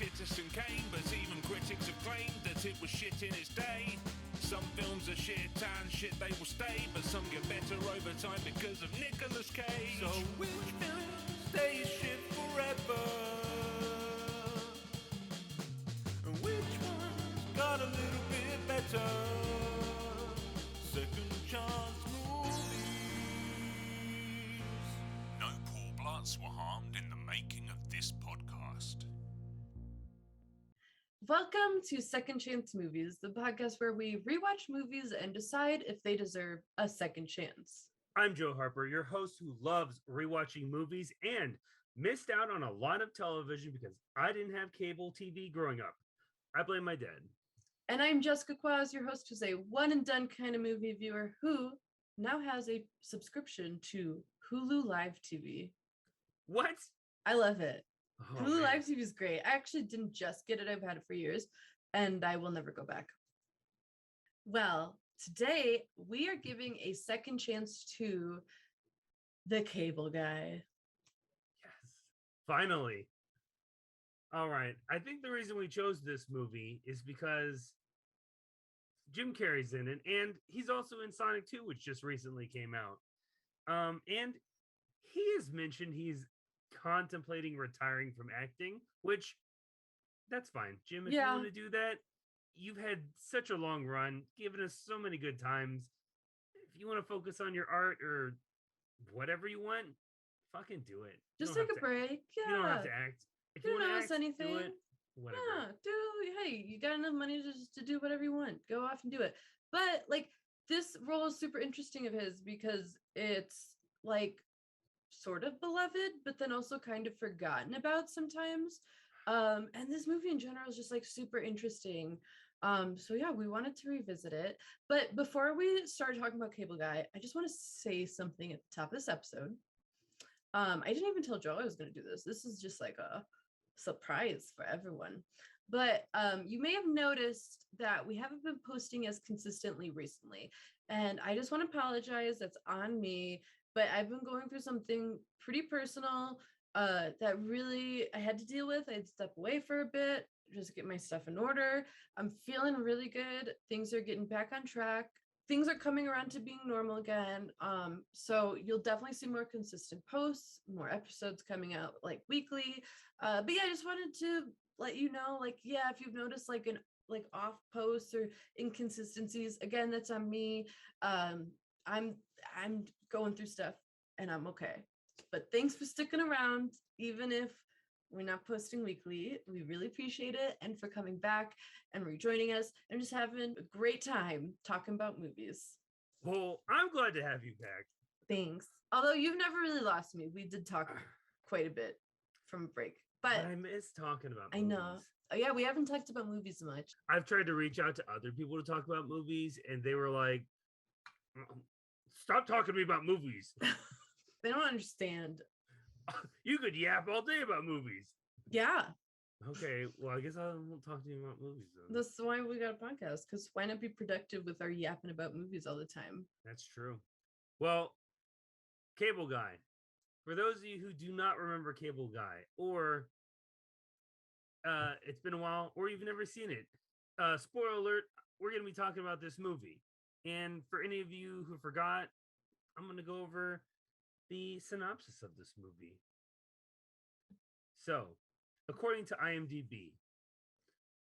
Citizen Kane, but even critics have claimed that it was shit in its day. Some films are shit and shit they will stay, but some get better over time because of Nicolas Cage. So which film stays shit forever? And which one's got a little bit better? Second chance movies. No poor bloods were harmed in the making of this podcast. Welcome to Second Chance Movies, the podcast where we rewatch movies and decide if they deserve a second chance. I'm Joe Harper, your host who loves rewatching movies and missed out on a lot of television because I didn't have cable TV growing up. I blame my dad. And I'm Jessica Kwazz, your host who's a one and done kind of movie viewer who now has a subscription to Hulu Live TV. What? I love it. Oh, Hulu man. Live TV is great. I actually didn't just get it. I've had it for years and I will never go back. Well, today we are giving a second chance to The Cable Guy. Yes. Finally. All right. I think the reason we chose this movie is because Jim Carrey's in it, and he's also in Sonic 2, which just recently came out. And he has mentioned he's contemplating retiring from acting, which that's fine. Jim, if you want to do that, you've had such a long run, given us so many good times. If you want to focus on your art or whatever you want, fucking do it. Just take a break. You don't have Yeah. to act. If You you don't want owe to us act, anything. do it. Whatever. Yeah, hey, you got enough money to do whatever you want. Go off and do it. But like this role is super interesting of his because it's like sort of beloved, but then also kind of forgotten about sometimes. And this movie in general is just like super interesting. So yeah, we wanted to revisit it. But before we start talking about Cable Guy, I just want to say something at the top of this episode. I didn't even tell Joe I was going to do this. This is just like a surprise for everyone. But you may have noticed that we haven't been posting as consistently recently. And I just want to apologize. That's on me. But I've been going through something pretty personal that really I had to deal with. I had to step away for a bit, just get my stuff in order. I'm feeling really good. Things are getting back on track. Things are coming around to being normal again. So you'll definitely see more consistent posts, more episodes coming out like weekly. But yeah, I just wanted to let you know, like, yeah, if you've noticed like an off posts or inconsistencies, again, that's on me. I'm going through stuff and I'm okay. But thanks for sticking around, even if we're not posting weekly. We really appreciate it, and for coming back and rejoining us and just having a great time talking about movies. Well, I'm glad to have you back. Thanks. Although you've never really lost me. We did talk quite a bit from a break. But I miss talking about I movies. know. Oh, yeah, we haven't talked about movies much. I've tried to reach out to other people to talk about movies, and they were like, stop talking to me about movies. They don't understand. You could yap all day about movies. Yeah. Okay, well, I guess I won't talk to you about movies then. That's why we got a podcast, because why not be productive with our yapping about movies all the time? That's true. Well, Cable Guy. For those of you who do not remember Cable Guy, or it's been a while, or you've never seen it, spoiler alert, we're going to be talking about this movie. And for any of you who forgot, I'm going to go over the synopsis of this movie. So, according to IMDb,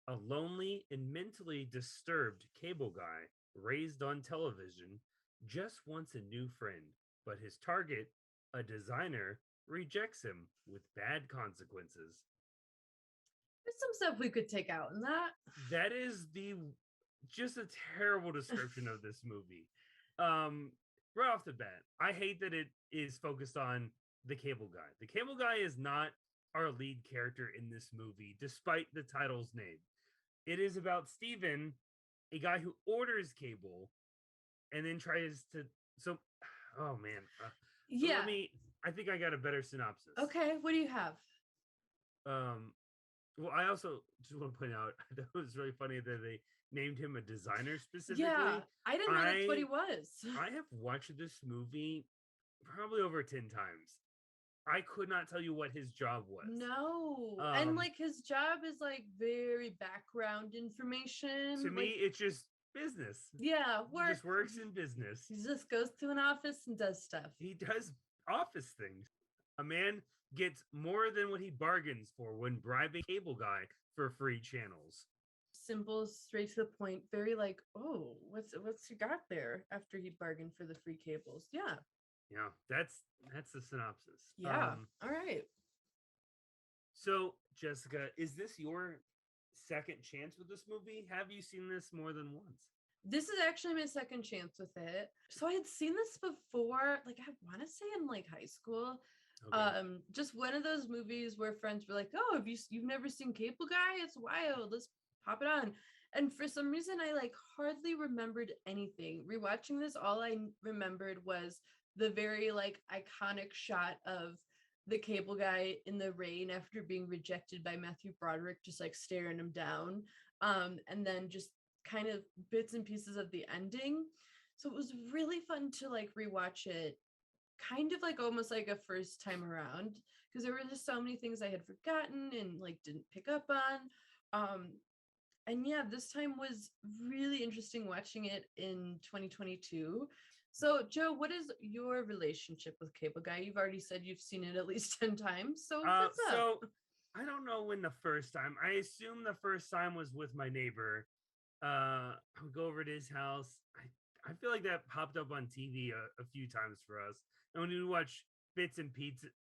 a lonely and mentally disturbed cable guy raised on television just wants a new friend, but his target, a designer, rejects him with bad consequences. There's some stuff we could take out in that. That is just a terrible description of this movie. Right off the bat, I hate that it is focused on the cable guy. The cable guy is not our lead character in this movie, despite the title's name. It is about Steven, a guy who orders cable and then tries to. Oh man. Yeah. I think I got a better synopsis. Okay, what do you have? Well, I also just want to point out that it was really funny that they named him a designer specifically. Yeah, I didn't know that's what he was. I have watched this movie probably over 10 times. I could not tell you what his job was. No. And like his job is like very background information. To me, it's just business. Yeah, work. He just works in business. He just goes to an office and does stuff. He does office things. A man gets more than what he bargains for when bribing a cable guy for free channels. Simple, straight to the point, very like, oh, what's he got there after he bargained for the free cables? Yeah. Yeah, that's the synopsis. Yeah. All right. So, Jessica, is this your second chance with this movie? Have you seen this more than once? This is actually my second chance with it. So I had seen this before, like I want to say in like high school. Okay. Just one of those movies where friends were like, "Oh, you've never seen Cable Guy? It's wild. Let's pop it on." And for some reason, I like hardly remembered anything. Rewatching this, all I remembered was the very like iconic shot of the cable guy in the rain after being rejected by Matthew Broderick, just like staring him down. And then just kind of bits and pieces of the ending. So it was really fun to like rewatch it, kind of like almost like a first time around, because there were just so many things I had forgotten and like didn't pick up on. And yeah, this time was really interesting watching it in 2022. So, Joe, what is your relationship with Cable Guy? You've already said you've seen it at least 10 times. So, what's up? So, I don't know when the first time. I assume the first time was with my neighbor. I would go over to his house. I feel like that popped up on TV a few times for us. And when we would watch bits and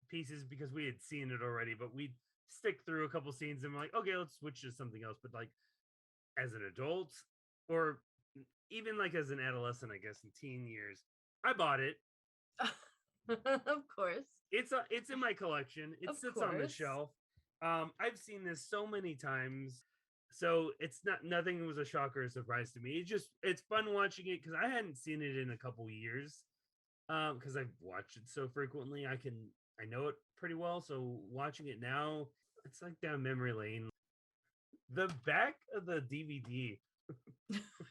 pieces because we had seen it already, but we'd stick through a couple scenes and we're like, okay, let's switch to something else. But like as an adult or even like as an adolescent, I guess in teen years, I bought it. Of course. It's in my collection. It sits on the shelf. I've seen this so many times. So it's nothing was a shocker or surprise to me. It's fun watching it because I hadn't seen it in a couple years. Because I've watched it so frequently, I know it pretty well. So watching it now, it's like down memory lane. The back of the DVD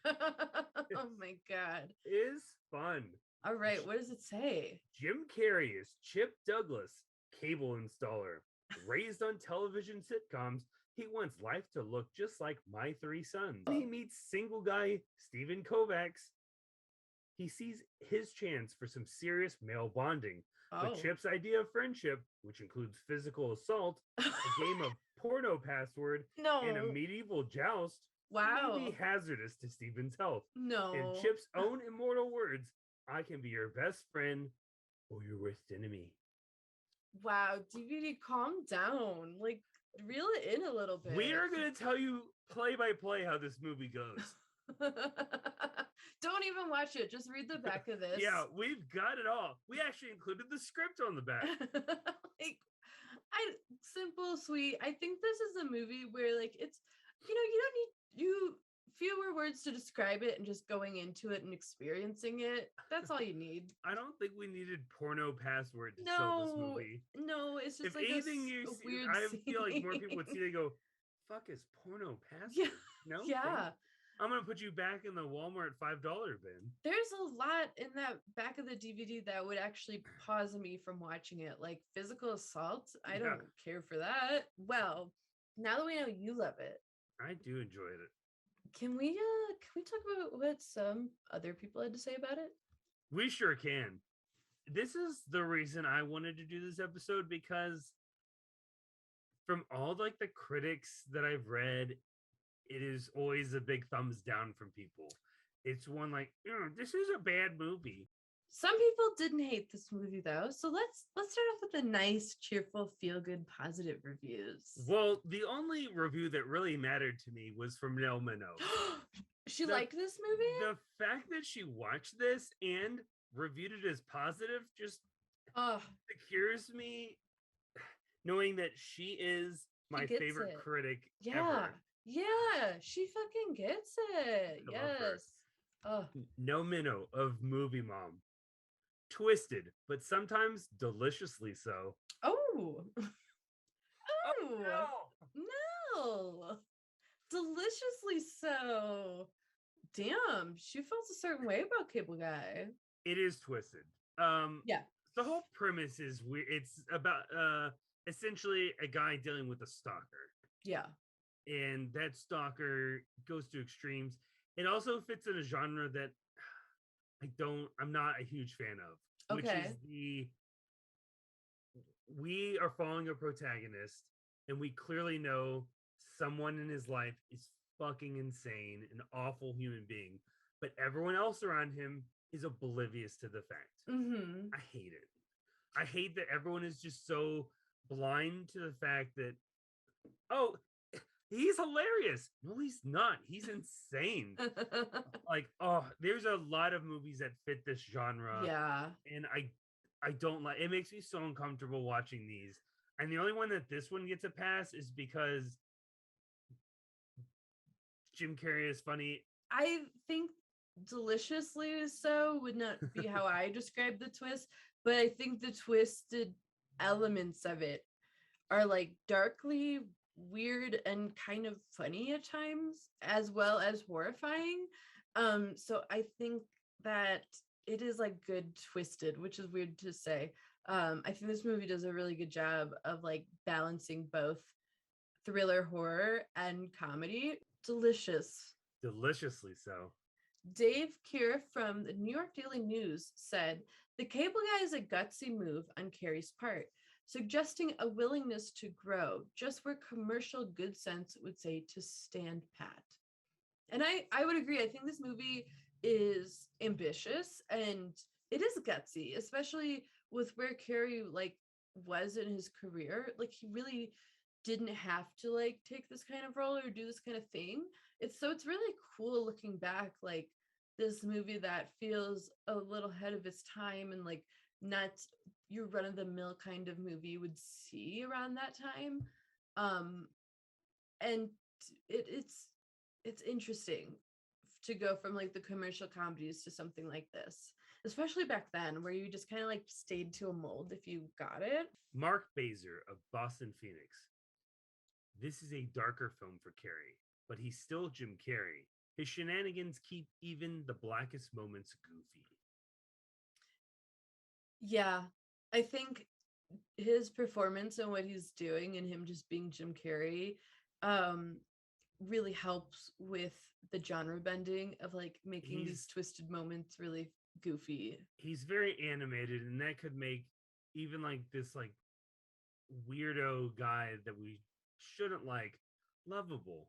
oh my god, is fun. All right, what does it say? Jim Carrey is Chip Douglas, cable installer. Raised on television sitcoms, he wants life to look just like My Three Sons. He meets single guy Stephen Kovacs. He sees his chance for some serious male bonding. But Chip's idea of friendship, which includes physical assault, a game of porno password, and a medieval joust, may be hazardous to Stephen's health. No. In Chip's own immortal words, I can be your best friend or your worst enemy. Wow, DVD, calm down. Like, reel it in a little bit. We are going to tell you play by play how this movie goes. Don't even watch it. Just read the back of this. Yeah, we've got it all. We actually included the script on the back. Like, simple, sweet. I think this is a movie where, like, it's, you don't need fewer words to describe it and just going into it and experiencing it. That's all you need. I don't think we needed porno password to sell this movie. No, it's just if like anything a weird I scene. feel like more people would see they go, fuck is porno password? Yeah. No? Yeah. I'm going to put you back in the Walmart $5 bin. There's a lot in that back of the DVD that would actually pause me from watching it. Like physical assault. I don't care for that. Well, now that we know you love it. I do enjoy it. Can we talk about what some other people had to say about it? We sure can. This is the reason I wanted to do this episode, because from all like the critics that I've read, it is always a big thumbs down from people. It's one like, this is a bad movie. Some people didn't hate this movie though. So let's start off with the nice, cheerful, feel-good, positive reviews. Well, the only review that really mattered to me was from No Minnow. She liked this movie? The fact that she watched this and reviewed it as positive just secures me, knowing that she is my favorite critic ever. Yeah, she fucking gets it. Yes. No Minnow of Movie Mom. Twisted, but sometimes deliciously so. Oh no. Deliciously so. Damn, she feels a certain way about Cable Guy. It is twisted. Yeah. The whole premise is weird. It's about essentially a guy dealing with a stalker. Yeah. And that stalker goes to extremes. It also fits in a genre that I'm not a huge fan of, which Okay. is we are following a protagonist and we clearly know someone in his life is fucking insane, an awful human being, but everyone else around him is oblivious to the fact. Mm-hmm. I hate it. I hate that everyone is just so blind to the fact that, oh, he's hilarious. No, he's not. He's insane. Like, oh, there's a lot of movies that fit this genre. Yeah. And I don't like it. Makes me so uncomfortable watching these. And the only one that this one gets a pass is because Jim Carrey is funny. I think deliciously so would not be how I describe the twist, but I think the twisted elements of it are like darkly weird and kind of funny at times, as well as horrifying. So I think that it is like good twisted, which is weird to say. I think this movie does a really good job of like balancing both thriller, horror, and comedy. Delicious. Deliciously so. Dave Keir from the New York Daily News said, the cable guy is a gutsy move on Carrey's part, suggesting a willingness to grow, just where commercial good sense would say to stand pat. And I would agree. I think this movie is ambitious and it is gutsy, especially with where Carrey like was in his career. Like he really didn't have to like take this kind of role or do this kind of thing. It's really cool looking back, like this movie that feels a little ahead of its time and like not your run of the mill kind of movie you would see around that time. And it's interesting to go from like the commercial comedies to something like this, especially back then where you just kind of like stayed to a mold if you got it. Mark Baser of Boston Phoenix. This is a darker film for Carrey, but he's still Jim Carrey. His shenanigans keep even the blackest moments goofy. Yeah, I think his performance and what he's doing and him just being Jim Carrey really helps with the genre bending of like making these twisted moments really goofy. He's very animated, and that could make even like this like weirdo guy that we shouldn't like lovable,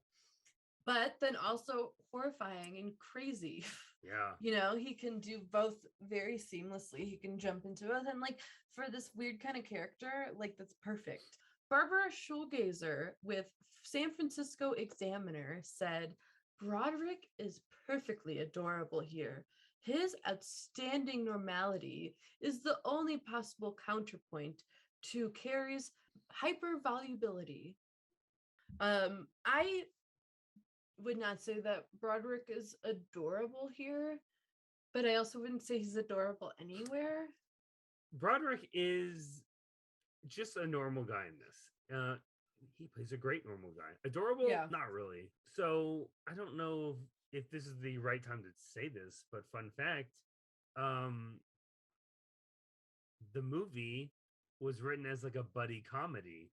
but then also horrifying and crazy. Yeah. You know, he can do both very seamlessly. He can jump into it. And like for this weird kind of character, like that's perfect. Barbara Schulgazer with San Francisco Examiner said, Broderick is perfectly adorable here. His outstanding normality is the only possible counterpoint to Carrey's hyper volubility. I would not say that Broderick is adorable here, but I also wouldn't say he's adorable anywhere. Broderick is just a normal guy in this. He plays a great normal guy. Adorable? Yeah. Not really. So I don't know if this is the right time to say this, but fun fact, the movie was written as like a buddy comedy,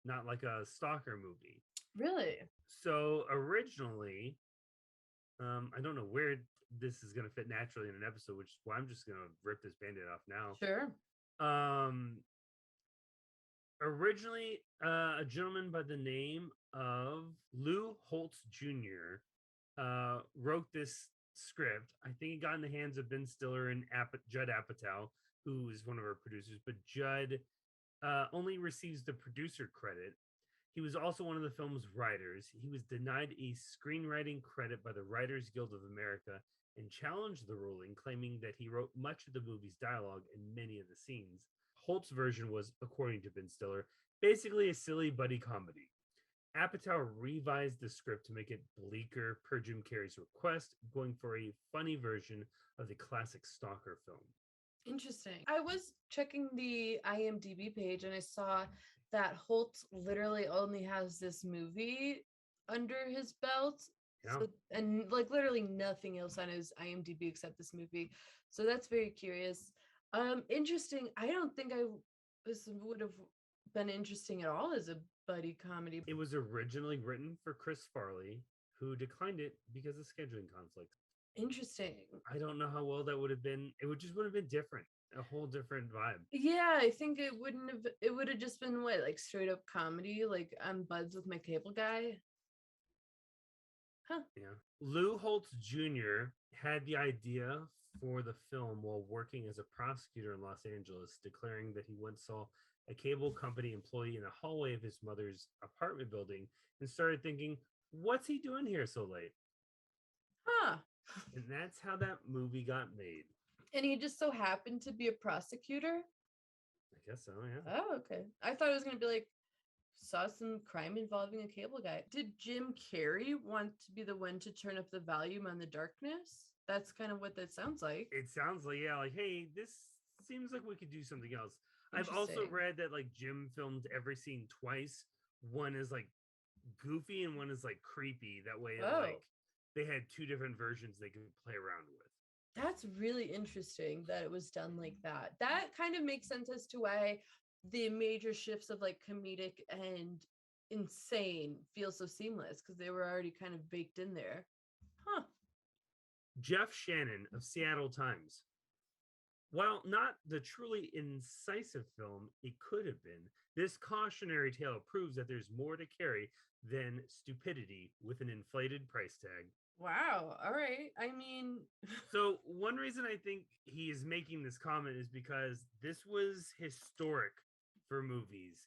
not like a stalker movie. Really? So originally, I don't know where this is going to fit naturally in an episode, which is why I'm just going to rip this Band-Aid off now. Sure. Originally, a gentleman by the name of Lou Holtz Jr. Wrote this script. I think it got in the hands of Ben Stiller and Judd Apatow, who is one of our producers, but Judd only receives the producer credit. He was also one of the film's writers. He was denied a screenwriting credit by the Writers Guild of America and challenged the ruling, claiming that he wrote much of the movie's dialogue and many of the scenes. Holt's version was, according to Ben Stiller, basically a silly buddy comedy. Apatow revised the script to make it bleaker per Jim Carrey's request, going for a funny version of the classic stalker film. Interesting. I was checking the IMDb page and I saw that Holt literally only has this movie under his belt. Yeah. So, and like literally nothing else on his IMDb except this movie. So that's very curious. Interesting. I don't think this would have been interesting at all as a buddy comedy. It was originally written for Chris Farley, who declined it because of scheduling conflicts. Interesting. I don't know how well that would have been. It would have been different, a whole different vibe. Yeah, I think it wouldn't have. It would have just been what, like straight up comedy, like I'm buds with my cable guy. Huh. Yeah. Lou Holtz Jr. had the idea for the film while working as a prosecutor in Los Angeles, declaring that he once saw a cable company employee in the hallway of his mother's apartment building and started thinking, what's he doing here so late? Huh. And that's how that movie got made. And he just so happened to be a prosecutor? I guess so, yeah. Oh, okay. I thought it was going to be like, saw some crime involving a cable guy. Did Jim Carrey want to be the one to turn up the volume on the darkness? That's kind of what that sounds like. It sounds like, yeah, like, hey, this seems like we could do something else. I've also read that like Jim filmed every scene twice. One is like goofy and one is like creepy. That way, like they had two different versions they could play around with. That's really interesting that it was done like that. That kind of makes sense as to why the major shifts of like comedic and insane feel so seamless, because they were already kind of baked in there. Huh. Jeff Shannon of Seattle Times. While not the truly incisive film it could have been, this cautionary tale proves that there's more to carry than stupidity with an inflated price tag. Wow. All right. I mean, so one reason I think he is making this comment is because this was historic for movies.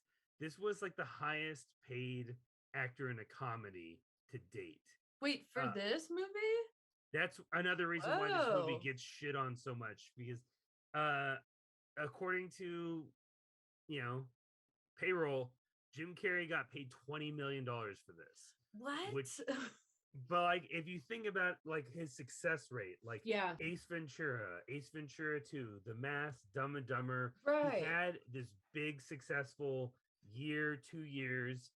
This was like the highest paid actor in a comedy to date. Wait, for this movie? That's another reason why this movie gets shit on so much, because according to, you know, payroll, Jim Carrey got paid $20 million for this. What? But like, if you think about like his success rate, like Ace Ventura 2, The Mask, Dumb and Dumber, he had this big successful year, 2 years,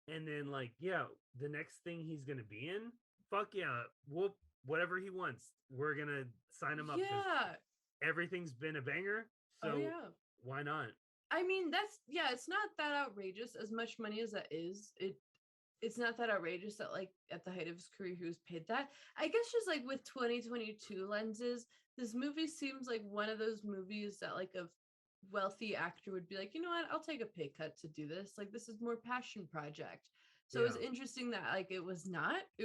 and then like, the next thing he's gonna be in, fuck yeah, whoop, whatever he wants, we're gonna sign him up. Yeah, everything's been a banger, so why not? I mean, it's not that outrageous. As much money as that is, it's not that outrageous that like at the height of his career he was paid that. I guess just like with 2022 lenses, this movie seems like one of those movies that like a wealthy actor would be like, you know what, I'll take a pay cut to do this. Like, this is more passion project. So it's interesting that like it was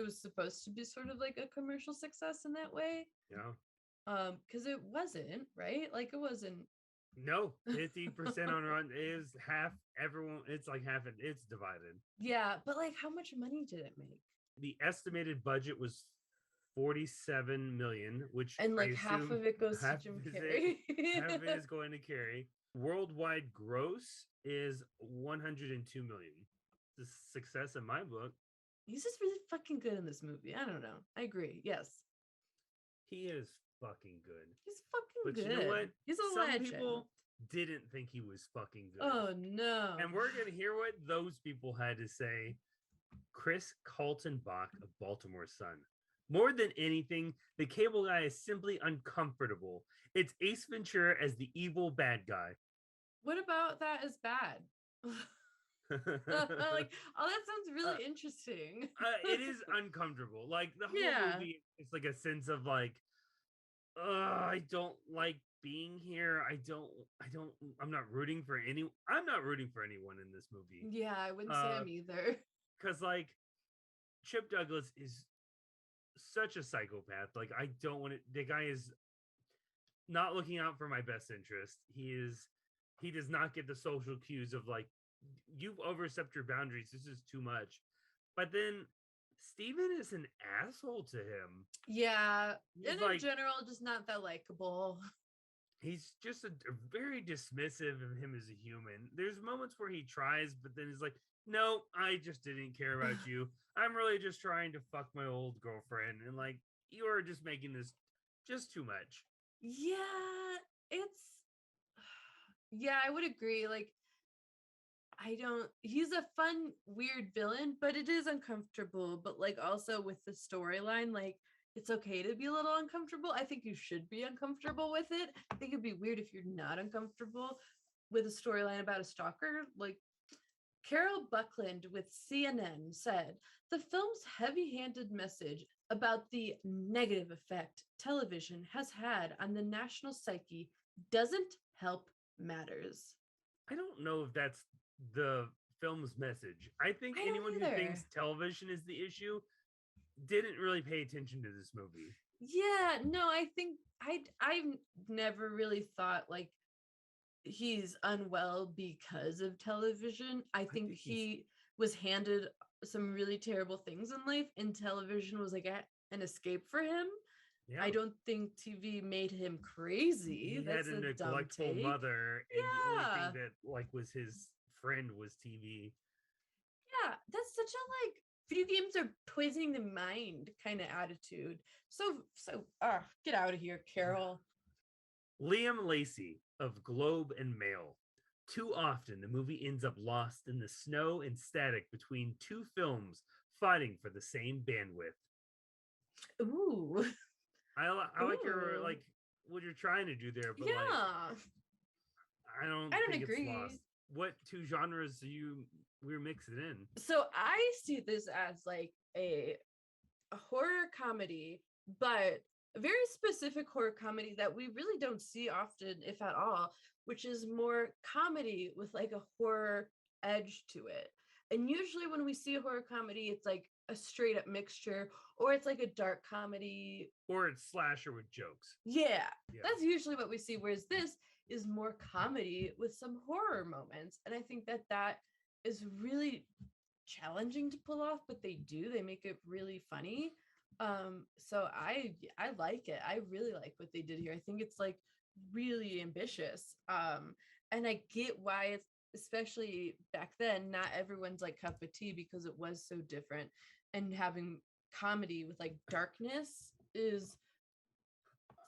supposed to be sort of like a commercial success in that way. Because it wasn't, right? Like it wasn't. No, 50% on Rotten is half. Everyone, it's like half. It's divided. Yeah, but like, how much money did it make? The estimated budget was $47 million, which and like half of it goes to Jim Carrey. Half of it is going to Carrey. Worldwide gross is $102 million. The success in my book. He's just really fucking good in this movie. I don't know. I agree. Yes, he is fucking good. He's fucking good. But you know what? He's a legend. Some people didn't think he was fucking good. Oh no. And we're gonna hear what those people had to say. Chris Kaltenbach of Baltimore Sun. More than anything, the cable guy is simply uncomfortable. It's Ace Ventura as the evil bad guy. What about that is bad? Like, oh, that sounds really interesting. It is uncomfortable. Like the whole movie, it's like a sense of like, I don't like being here. I'm not rooting for anyone in this movie. Yeah, I wouldn't say I'm either. Because like Chip Douglas is such a psychopath. Like, I don't want to. The guy is not looking out for my best interest. He does not get the social cues of like, you've overstepped your boundaries. This is too much. But then Steven is an asshole to him. Yeah. And in general, just not that likable. He's just a very dismissive of him as a human. There's moments where he tries, but then he's like, no, I just didn't care about you. I'm really just trying to fuck my old girlfriend. And like, you are just making this just too much. Yeah, I would agree. Like, he's a fun, weird villain, but it is uncomfortable. But like also with the storyline, like it's okay to be a little uncomfortable. I think you should be uncomfortable with it. I think it'd be weird if you're not uncomfortable with a storyline about a stalker. Like Carol Buckland with CNN said, the film's heavy-handed message about the negative effect television has had on the national psyche doesn't help matters. I don't know if that's the film's message. I think I don't anyone who either. thinks television is the issue didn't really pay attention to this movie. Yeah, no, I think I've never really thought like he's unwell because of television. I think he was handed some really terrible things in life, and television was like an escape for him. Yeah. I don't think TV made him crazy. He That's had a a dumb neglectful take. mother, and the only Yeah. thing that like was his friend was TV. Yeah, that's such a like video games are poisoning the mind kind of attitude. So get out of here, Carol. Liam Lacey of Globe and Mail. Too often, the movie ends up lost in the snow and static between two films fighting for the same bandwidth. Ooh. I like your Ooh. like what you're trying to do there, but Yeah. like I don't think agree. it's lost. What two genres we're mixing in? So I see this as like a horror comedy, but a very specific horror comedy that we really don't see often, if at all, which is more comedy with like a horror edge to it. And usually when we see a horror comedy, it's like a straight up mixture, or it's like a dark comedy, or it's slasher with jokes. Yeah, that's usually what we see. Whereas this is more comedy with some horror moments, and I think that is really challenging to pull off, but they do. They make it really funny. So I like it. I really like what they did here. I think it's like really ambitious. And I get why it's, especially back then, not everyone's like cup of tea because it was so different. And having comedy with like darkness is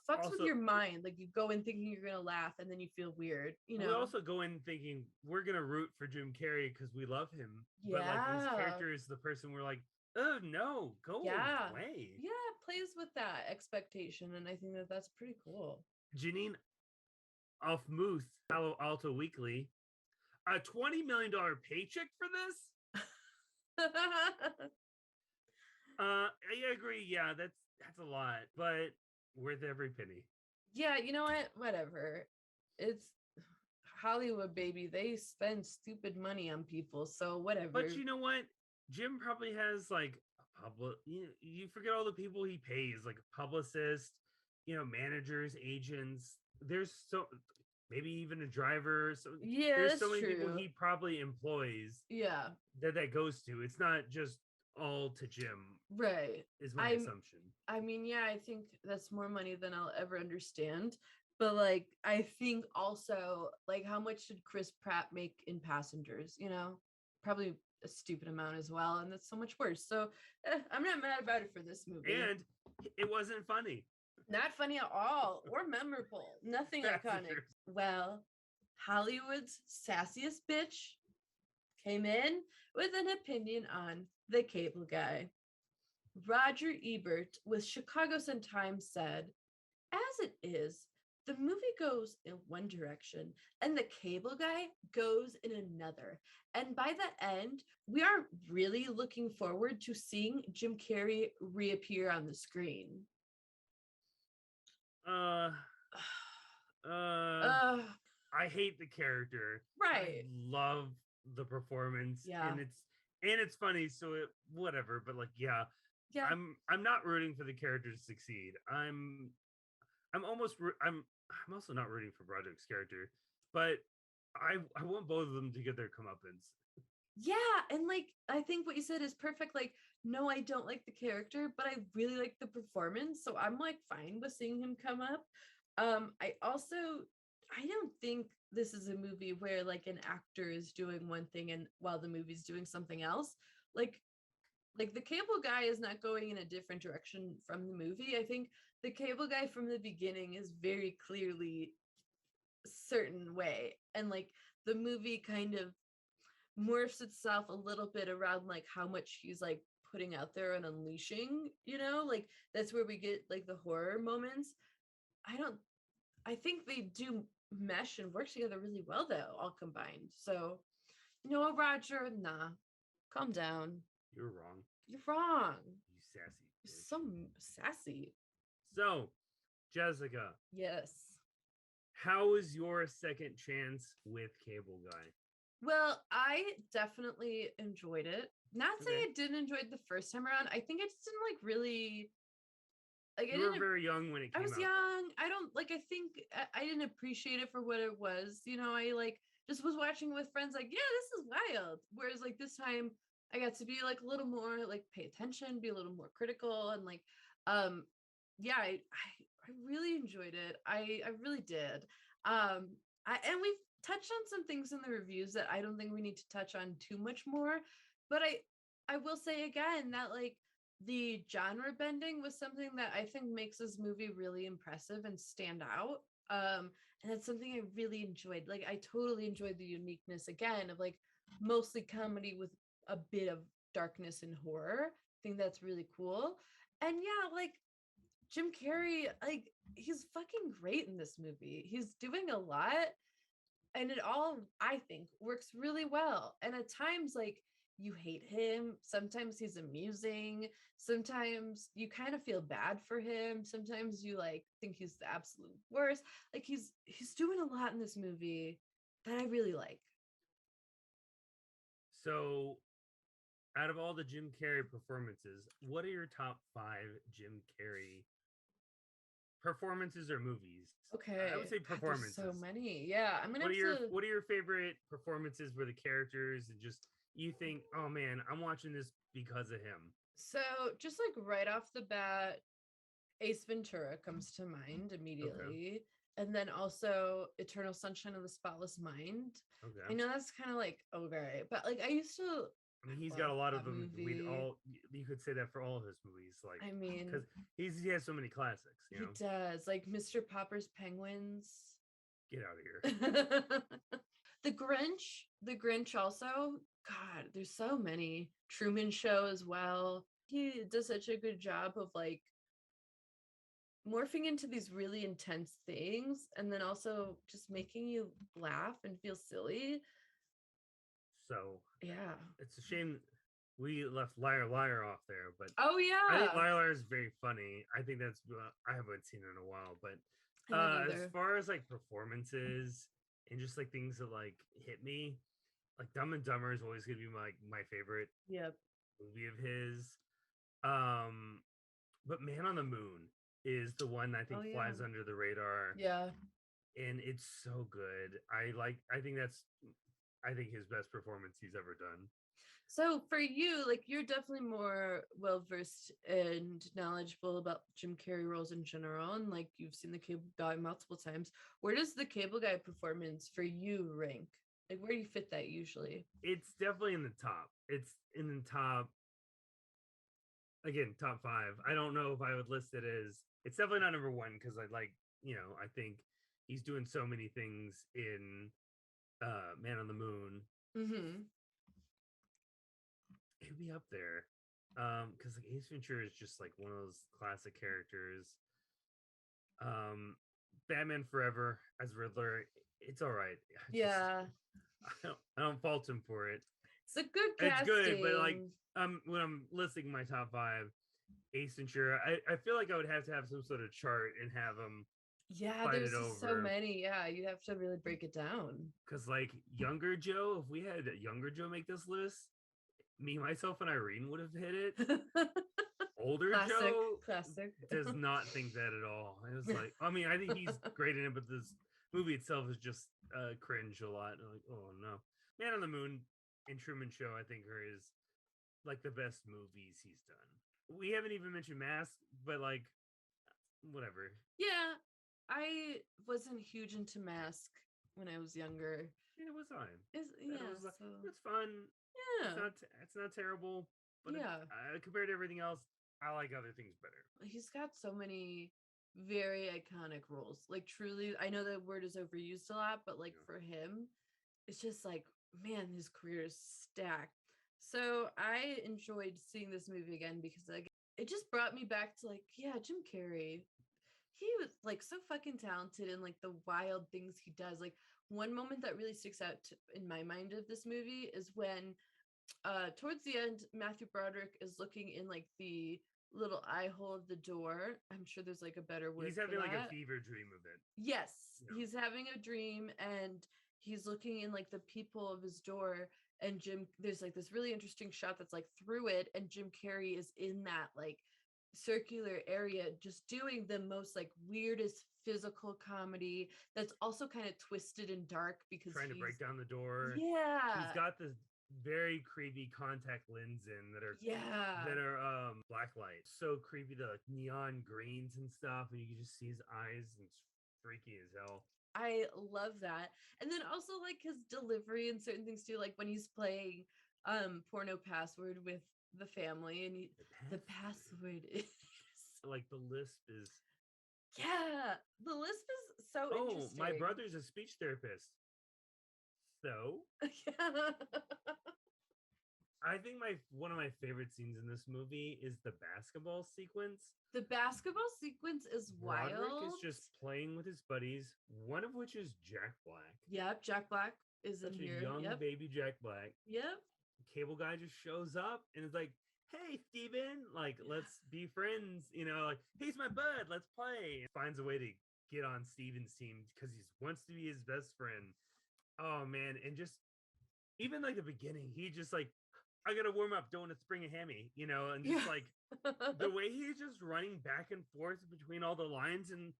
fucks Also, with your mind. Like you go in thinking you're gonna laugh and then you feel weird, you know. We also go in thinking we're gonna root for Jim Carrey because we love him. Yeah. But like his character is the person we're like, oh no, go away. Yeah, it plays with that expectation, and I think that's pretty cool. Janine off Muth, Palo Alto Weekly, a $20 million paycheck for this? I agree. Yeah, that's a lot, but worth every penny. Yeah, you know what? Whatever. It's Hollywood, baby. They spend stupid money on people, so whatever. But you know what? Jim probably has like a public. You forget all the people he pays, like a publicist, managers, agents. There's maybe even a driver. So yeah, there's that's so many true. people he probably employs. Yeah, that goes to. It's not just all to Jim. Right. Is my assumption. I mean, yeah, I think that's more money than I'll ever understand. But like, I think also, like, how much did Chris Pratt make in Passengers? Probably a stupid amount as well, and that's so much worse. So I'm not mad about it for this movie. And it wasn't funny. Not funny at all, or memorable. Nothing iconic. Well, Hollywood's sassiest bitch came in with an opinion on The Cable Guy. Roger Ebert with Chicago Sun-Times said, as it is, the movie goes in one direction and the cable guy goes in another. And by the end, we aren't really looking forward to seeing Jim Carrey reappear on the screen. I hate the character. Right. I love the performance. Yeah. And it's funny, so whatever, but like yeah. I'm not rooting for the character to succeed. I'm also not rooting for Broderick's character, but I want both of them to get their comeuppance. Yeah, and like I think what you said is perfect. Like, no, I don't like the character, but I really like the performance, so I'm like fine with seeing him come up. I don't think this is a movie where like an actor is doing one thing and while the movie's doing something else. Like the cable guy is not going in a different direction from the movie. I think the cable guy from the beginning is very clearly a certain way, and like the movie kind of morphs itself a little bit around like how much he's like putting out there and unleashing, you know, like that's where we get like the horror moments. I think they do mesh and work together really well though, all combined. So, no, Roger, nah, calm down. You're wrong. You're wrong. You sassy You're bitch. so sassy. So, Jessica, Yes. how was your second chance with Cable Guy? Well, I definitely enjoyed it. Not saying Okay. I didn't enjoy it the first time around. I think I just didn't like really like. You were very young when it came I was out. young. I don't like. I think I didn't appreciate it for what it was. You know, I like just was watching with friends. Like, yeah, this is wild. Whereas like this time, I got to be like a little more like pay attention, be a little more critical, and like, yeah, I really enjoyed it. I really did. And we've touched on some things in the reviews that I don't think we need to touch on too much more. But I will say again that like the genre bending was something that I think makes this movie really impressive and stand out. And that's something I really enjoyed. Like I totally enjoyed the uniqueness again of like mostly comedy with a bit of darkness and horror. I think that's really cool. And yeah, like Jim Carrey, like he's fucking great in this movie. He's doing a lot and it all I think works really well. And at times like you hate him, sometimes he's amusing, sometimes you kind of feel bad for him, sometimes you like think he's the absolute worst. Like he's doing a lot in this movie that I really like. So, out of all the Jim Carrey performances, what are your top 5 Jim Carrey performances or movies? Okay. I would say God, there's performances. so many. Yeah, I'm gonna What are your favorite performances where the characters and just you think, oh man, I'm watching this because of him? So just like right off the bat, Ace Ventura comes to mind immediately. And then also Eternal Sunshine of the Spotless Mind. Okay. I know that's kind of like okay, but like I used to. I mean, he's got a lot of them. Movie. You could say that for all of his movies. Like, I mean, because he has so many classics. You know, he does. Like Mr. Popper's Penguins. Get out of here. The Grinch also. God, there's so many. Truman Show as well. He does such a good job of like morphing into these really intense things and then also just making you laugh and feel silly. So yeah, it's a shame we left Liar Liar off there, but oh yeah, I think Liar Liar is very funny. I think that's I haven't seen it in a while, but as far as like performances and just like things that like hit me, like Dumb and Dumber is always gonna be my favorite movie of his. But Man on the Moon is the one I think flies under the radar. Yeah. And it's so good. I think his best performance he's ever done. So for you, like you're definitely more well versed and knowledgeable about Jim Carrey roles in general, and like you've seen the Cable Guy multiple times. Where does the Cable Guy performance for you rank? Like where do you fit that usually? It's definitely in the top. It's in the top. Again, top 5. I don't know if I would list it as. It's definitely not number 1 because I think he's doing so many things in Man on the Moon. Mm-hmm. It'd be up there. Because like Ace Ventura is just like one of those classic characters. Batman Forever as Riddler, it's all right. I don't fault him for it. It's a good casting. It's good, but like when I'm listing my top 5, Ace Ventura, I feel like I would have to have some sort of chart and have them. Yeah, there's so many. Yeah, you'd have to really break it down. Because like Younger Joe, if we had Younger Joe make this list, me, myself, and Irene would have hit it. Older Joe does not think that at all. It was like, I mean, I think he's great in it, but this movie itself is just cringe a lot. Like, oh no, Man on the Moon and Truman Show, I think are his like the best movies he's done. We haven't even mentioned Mask, but like, whatever. Yeah, I wasn't huge into Mask when I was younger. It was fine. It's fun. Yeah, it's not terrible. But compared to everything else, I like other things better. He's got so many very iconic roles. Like truly, I know that word is overused a lot, but like for him, it's just like, man, his career is stacked. So I enjoyed seeing this movie again because like it just brought me back to like, yeah, Jim Carrey. He was like so fucking talented and like the wild things he does. Like one moment that really sticks out in my mind of this movie is when towards the end Matthew Broderick is looking in like the little eye hole of the door. I'm sure there's like a better word. He's having like a fever dream of it. Yes, Yeah. he's having a dream and he's looking in like the peephole of his door, and there's like this really interesting shot that's like through it, and Jim Carrey is in that like circular area just doing the most like weirdest physical comedy that's also kind of twisted and dark because trying to break down the door. Yeah. He's got this very creepy contact lens in that are black light. So creepy, the like neon greens and stuff, and you can just see his eyes and it's freaky as hell. I love that. And then also like his delivery and certain things too, like when he's playing porno password with the family and the password is like the lisp is the lisp is so interesting. My brother's a speech therapist. So yeah. I think one of my favorite scenes in this movie is the basketball sequence. The basketball sequence is wild. Broderick is just playing with his buddies, one of which is Jack Black. Yep, Jack Black is Such in a here. young baby Jack Black. Yep. Cable guy just shows up and is like, "Hey, Steven, like, let's be friends." You know, like, "He's my bud, let's play." Finds a way to get on Steven's team because he wants to be his best friend. Oh man, and just even like the beginning, he just like, "I gotta warm up, don't want to spring a hammy," you know, and just like the way he's just running back and forth between all the lines, and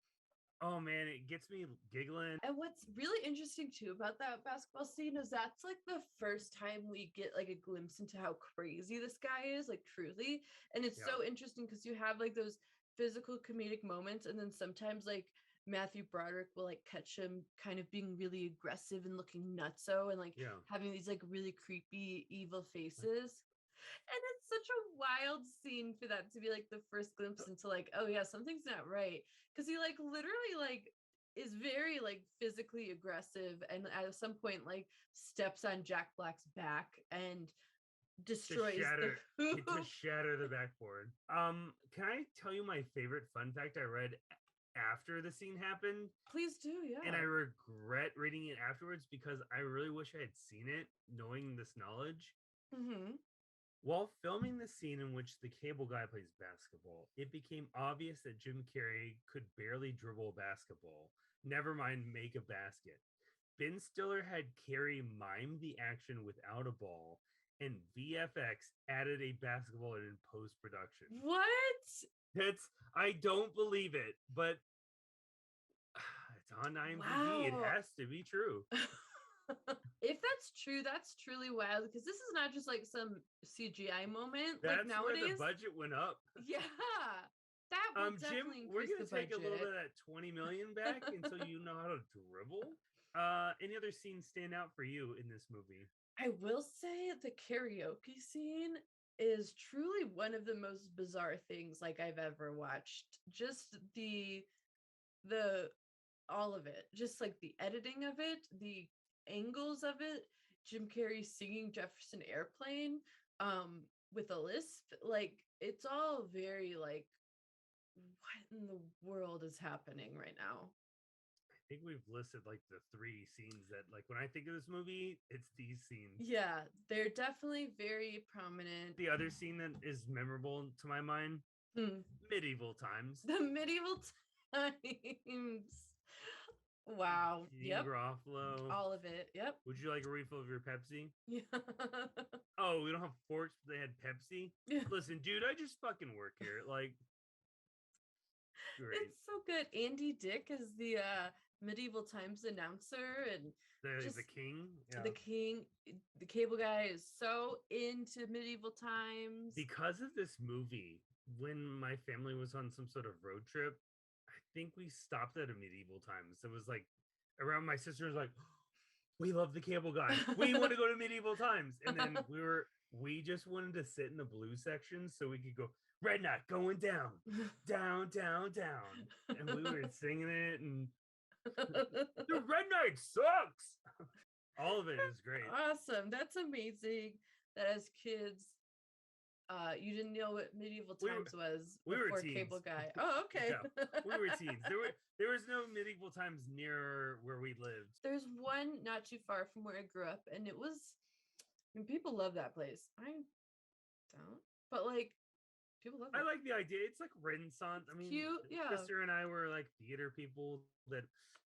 oh man, it gets me giggling. And what's really interesting too about that basketball scene is that's like the first time we get like a glimpse into how crazy this guy is, like truly. And it's so interesting because you have like those physical comedic moments, and then sometimes like Matthew Broderick will like catch him kind of being really aggressive and looking nutso and like having these like really creepy evil faces. And it's such a wild scene for that to be like the first glimpse into like, oh yeah, something's not right. Because he like literally like is very like physically aggressive and at some point like steps on Jack Black's back and destroys to shatter the backboard. Can I tell you my favorite fun fact I read after the scene happened? Please do, yeah. And I regret reading it afterwards because I really wish I had seen it knowing this knowledge. Mm-hmm. While filming the scene in which the cable guy plays basketball, it became obvious that Jim Carrey could barely dribble a basketball, never mind make a basket. Ben Stiller had Carrey mime the action without a ball, and VFX added a basketball in post-production. What? I don't believe it, but it's on IMDb. Wow. It has to be true. If that's true, that's truly wild because this is not just like some CGI moment. That's like nowadays, where the budget went up. Yeah, that will definitely Jim, we're gonna take budget. a little bit of that $20 million back until you know how to dribble. Any other scenes stand out for you in this movie? I will say the karaoke scene is truly one of the most bizarre things like I've ever watched. Just the all of it, just like the editing of it, the angles of it, Jim Carrey singing Jefferson Airplane with a lisp, like it's all very like, what in the world is happening right now? I think we've listed like the 3 scenes that like when I think of this movie, it's these scenes. Yeah, they're definitely very prominent. The other scene that is memorable to my mind, medieval times. The medieval times. Wow. Yep. Garofalo. All of it. Yep. Would you like a refill of your Pepsi? Yeah. Oh, we don't have forks, but they had Pepsi? Yeah. Listen, dude, I just fucking work here. Like, great. It's so good. Andy Dick is the medieval times announcer and the king. Yeah. The king. The cable guy is so into medieval times. Because of this movie, when my family was on some sort of road trip, I think we stopped at a medieval times. It was like around my sister was like, "We love the cable guy. We want to go to medieval times." And then we just wanted to sit in the blue section so we could go, "Red Knight going down, down, down, down." And we were singing it and the Red Knight sucks. All of it is great. Awesome. That's amazing. that as kids, you didn't know what medieval times was we were before teens. cable guy. Oh, okay. Yeah, we were teens. There was no medieval times near where we lived. There's one not too far from where I grew up, and it was. I mean, people love that place. I don't, but like, people love it. I like the idea. It's like Renaissance. I mean, Cute, yeah. Sister and I were like theater people that,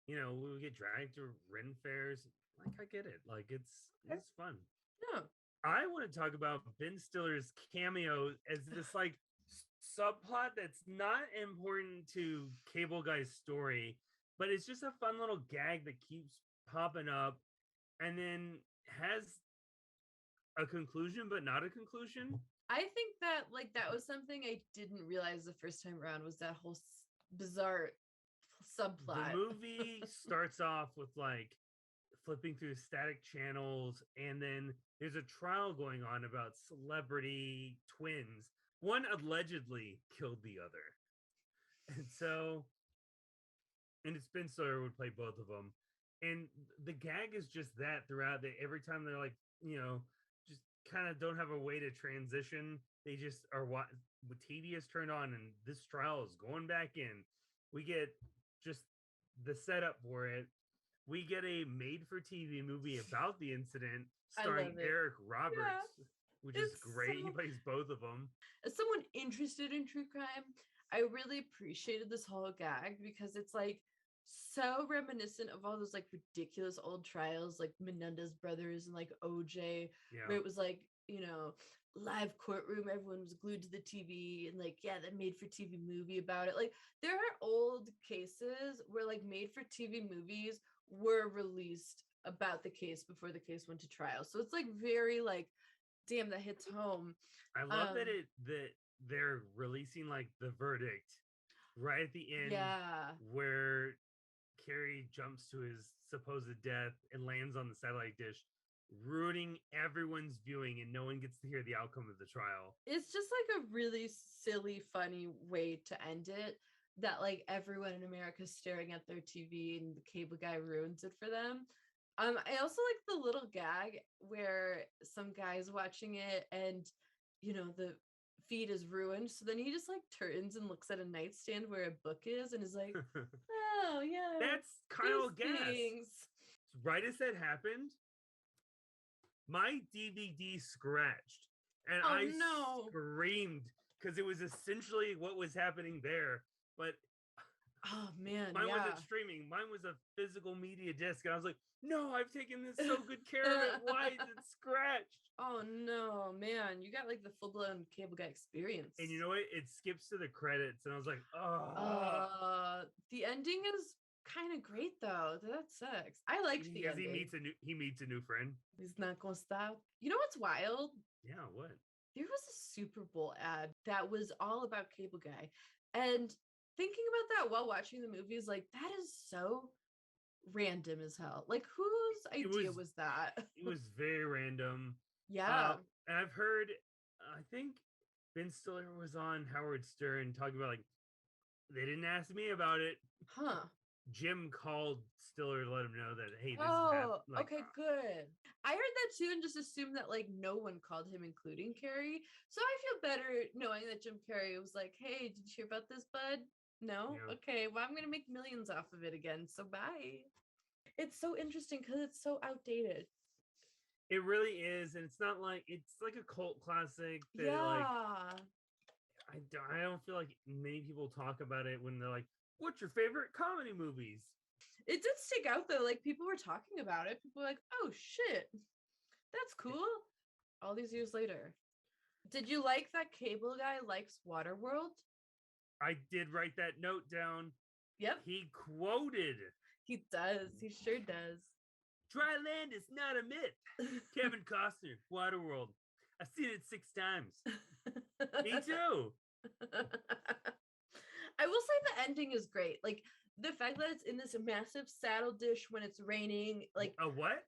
we would get dragged to Ren fairs. Like, I get it. Like, it's fun. Yeah. I want to talk about Ben Stiller's cameo as this like subplot that's not important to Cable Guy's story, but it's just a fun little gag that keeps popping up and then has a conclusion, but not a conclusion. I think that like that was something I didn't realize the first time around was that whole bizarre subplot. The movie starts off with like flipping through static channels, and then there's a trial going on about celebrity twins. One allegedly killed the other. And it's Ben Stiller would play both of them. And the gag is just that throughout every time they're like, just kind of don't have a way to transition. They just are what TV is turned on and this trial is going back in. We get just the setup for it. We get a made-for-TV movie about the incident starring Eric Roberts, which is great. He plays both of them. As someone interested in true crime, I really appreciated this whole gag because it's like so reminiscent of all those like ridiculous old trials like Menendez brothers and like OJ, where it was like, live courtroom, everyone was glued to the TV and like, that made for TV movie about it. Like there are old cases where like made for TV movies were released about the case before the case went to trial. So it's like very like, damn, that hits home. I love that they're releasing like the verdict right at the end, where Carrie jumps to his supposed death and lands on the satellite dish, ruining everyone's viewing, and no one gets to hear the outcome of the trial. It's just like a really silly, funny way to end it. That like everyone in America is staring at their TV and the cable guy ruins it for them. I also like the little gag where some guy's watching it and the feed is ruined. So then he just like turns and looks at a nightstand where a book is and is like, oh yeah. That's Kyle Gass. Right as that happened, my DVD scratched and I screamed because it was essentially what was happening there. But oh man, mine wasn't streaming. Mine was a physical media disc, and I was like, "No, I've taken this so good care of it. Why is it scratched?" Oh no, man, you got like the full blown cable guy experience. And you know what? It skips to the credits, and I was like, "Oh." The ending is kind of great though. That sucks. I liked the ending. He meets a new friend. He's not gonna stop. You know what's wild? Yeah, what? There was a Super Bowl ad that was all about cable guy, and thinking about that while watching the movie is like, that is so random as hell. Like, whose idea was that? It was very random. Yeah. And I've heard, I think Ben Stiller was on Howard Stern talking about like, they didn't ask me about it. Huh. Jim called Stiller to let him know that, hey, this is okay, good. I heard that too and just assumed that like no one called him, including Carrie. So I feel better knowing that Jim Carrey was like, hey, did you hear about this, bud? No? Yeah. Okay, well, I'm going to make millions off of it again, so bye. It's so interesting because it's so outdated. It really is, and it's like a cult classic that I don't feel like many people talk about it when they're like, what's your favorite comedy movies? It did stick out though, like people were talking about it. People were like, oh shit, that's cool. All these years later. Did you like that cable guy likes Waterworld? I did write that note down. Yep. He quoted. He does. He sure does. Dry land is not a myth. Kevin Costner, Waterworld. I've seen it 6 times. Me too. I will say the ending is great. Like the fact that it's in this massive saddle dish when it's raining. Like a what?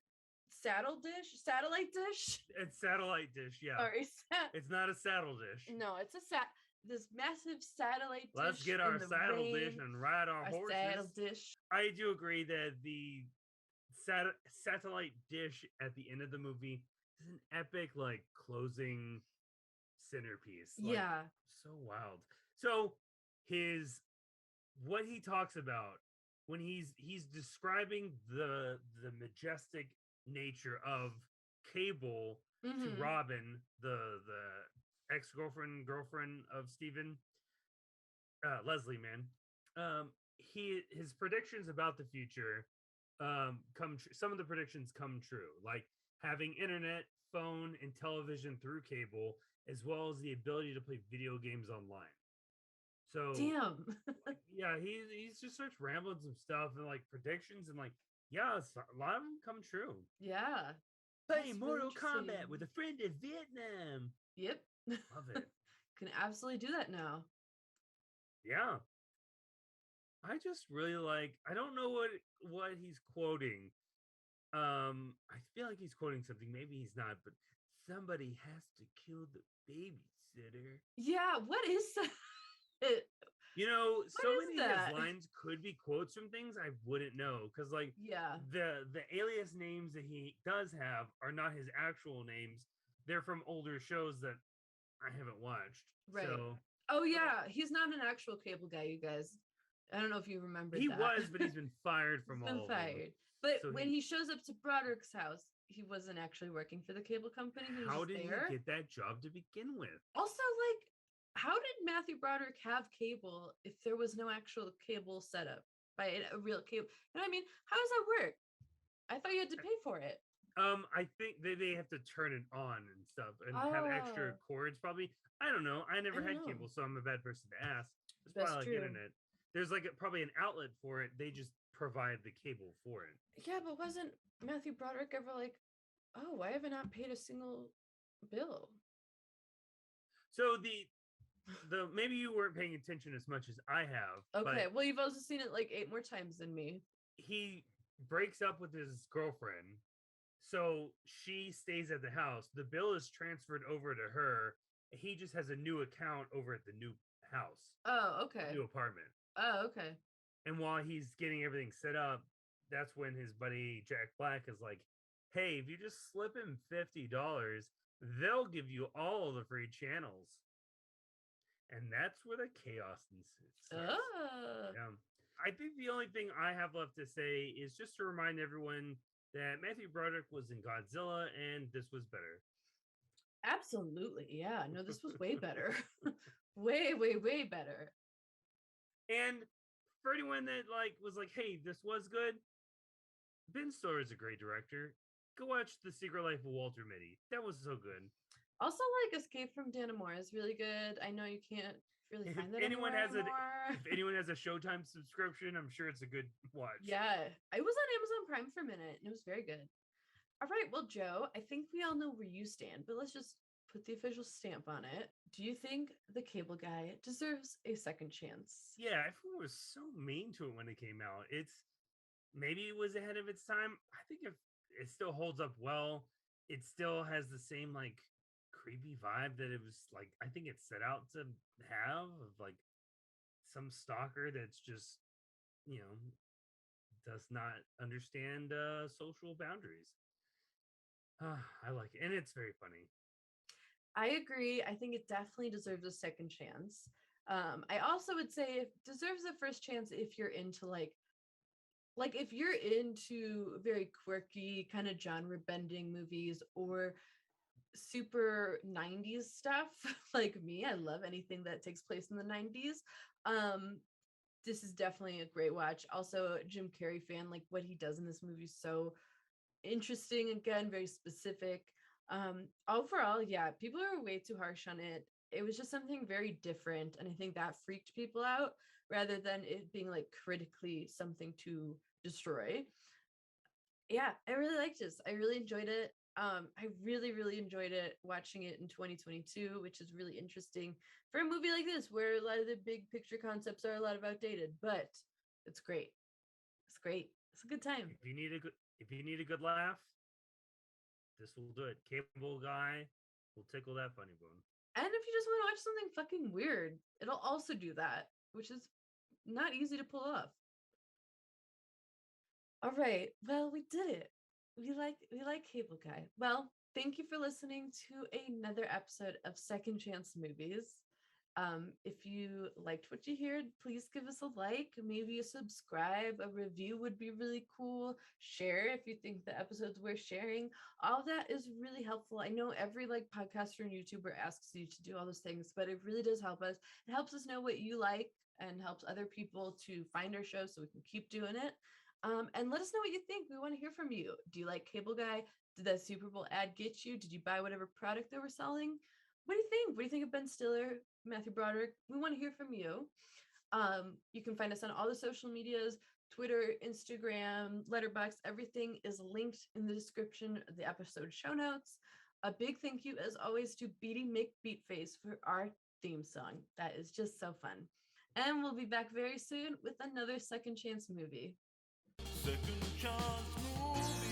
Satellite dish. It's satellite dish. Yeah. Sorry. It's not a saddle dish. No, it's this massive satellite dish. Let's get our saddle dish and ride our horses. Saddle dish. I do agree that the satellite dish at the end of the movie is an epic like closing centerpiece. Like, Yeah. so wild. So his what he talks about when he's describing the majestic nature of Cable to Mm-hmm. Robin, the girlfriend of Steven, Leslie, man. His predictions about the future some of the predictions come true, like having internet, phone, and television through cable, as well as the ability to play video games online. So Damn. yeah, he's just starts rambling some stuff and like predictions and like yeah, a lot of them come true. Yeah. Play That's really Mortal Kombat interesting. with a friend in Vietnam. Yep. Love it. Can absolutely do that now. Yeah. I just really like I don't know what he's quoting. I feel like he's quoting something. Maybe he's not, but somebody has to kill the babysitter. Yeah, what is that? You know, What so is many of that? his lines could be quotes from things I wouldn't know because, like, Yeah. the alias names that he does have are not his actual names. They're from older shows that I haven't watched. Right. So, Oh yeah, he's not an actual cable guy, you guys. I don't know if you remembered he that. was, but he's been fired He's from been all of them. fired. But So when he shows up to Broderick's house, he wasn't actually working for the cable company. He was how just did there. he get that job to begin with? Also, like, how did Matthew Broderick have cable if there was no actual cable setup by a real cable? You know what I mean? How does that work? I thought you had to pay for it. I think they have to turn it on and stuff and have extra Oh. cords probably. I don't know. I never don't had know. cable, so I'm a bad person to ask. It's That's probably like true. internet. There's like probably an outlet for it. They just provide the cable for it. Yeah, but wasn't Matthew Broderick ever like, oh, why have I not paid a single bill? So the maybe you weren't paying attention as much as I have. Okay, but well, you've also seen it like 8 more times than me. he breaks up with his girlfriend, so she stays at the house. The bill is transferred over to her. He just has a new account over at the new house, Oh, okay. new apartment. Oh, okay. And while he's getting everything set up, that's when his buddy Jack Black is like, "Hey, if you just slip him $50, they'll give you all the free channels." And that's where the chaos ensues. Oh. Yeah. I think the only thing I have left to say is just to remind everyone that Matthew Broderick was in Godzilla and this was better. Absolutely. Yeah. No, this was way better. way, way, way better. And for anyone that like was like, "Hey, this was good," Ben Stiller is a great director. Go watch The Secret Life of Walter Mitty. That was so good. Also, like Escape from Dannemora is really good. I know you can't really find that If anyone anymore. if anyone has a Showtime subscription, I'm sure it's a good watch. Yeah, I was on Amazon Prime for a minute and it was very good. All right, well, Joe, I think we all know where you stand, but let's just put the official stamp on it. Do you think the cable guy deserves a second chance? Yeah, everyone was so mean to it when it came out. Maybe it was ahead of its time. I think if it still holds up well, it still has the same like creepy vibe that it was like I think it's set out to have of like some stalker that's just, you know, does not understand social boundaries. I like it. And it's very funny. I agree. I think it definitely deserves a second chance. I also would say it deserves a first chance if you're into like if you're into very quirky kind of genre bending movies or super 90s stuff like me. I love anything that takes place in the 90s. This is definitely a great watch. Also, Jim Carrey fan, like what he does in this movie is so interesting, again, very specific. Overall, yeah, people are way too harsh on it. It was just something very different, and I think that freaked people out rather than it being like critically something to destroy. Yeah, I really liked this. I really enjoyed it. I really, really enjoyed it watching it in 2022, which is really interesting for a movie like this, where a lot of the big picture concepts are a lot of outdated, but it's great. It's great. It's a good time. If you need a good laugh, this will do it. Cable guy will tickle that funny bone. And if you just want to watch something fucking weird, it'll also do that, which is not easy to pull off. All right. Well, we did it. we like Cable Guy. Well, thank you for listening to another episode of Second Chance Movies. If you liked what you heard, please give us a like, maybe a subscribe, a review would be really cool. Share if you think the episode's worth sharing. All that is really helpful. I know every like podcaster and YouTuber asks you to do all those things, but it really does help us. It helps us know what you like and helps other people to find our show so we can keep doing it. And let us know what you think. We want to hear from you. Do you like Cable Guy? Did that Super Bowl ad get you? Did you buy whatever product they were selling? What do you think? What do you think of Ben Stiller, Matthew Broderick? We want to hear from you. You can find us on all the social medias, Twitter, Instagram, Letterboxd. Everything is linked in the description of the episode show notes. A big thank you, as always, to Beaty McBeatface for our theme song. That is just so fun. And we'll be back very soon with another Second Chance movie. Second chance movie.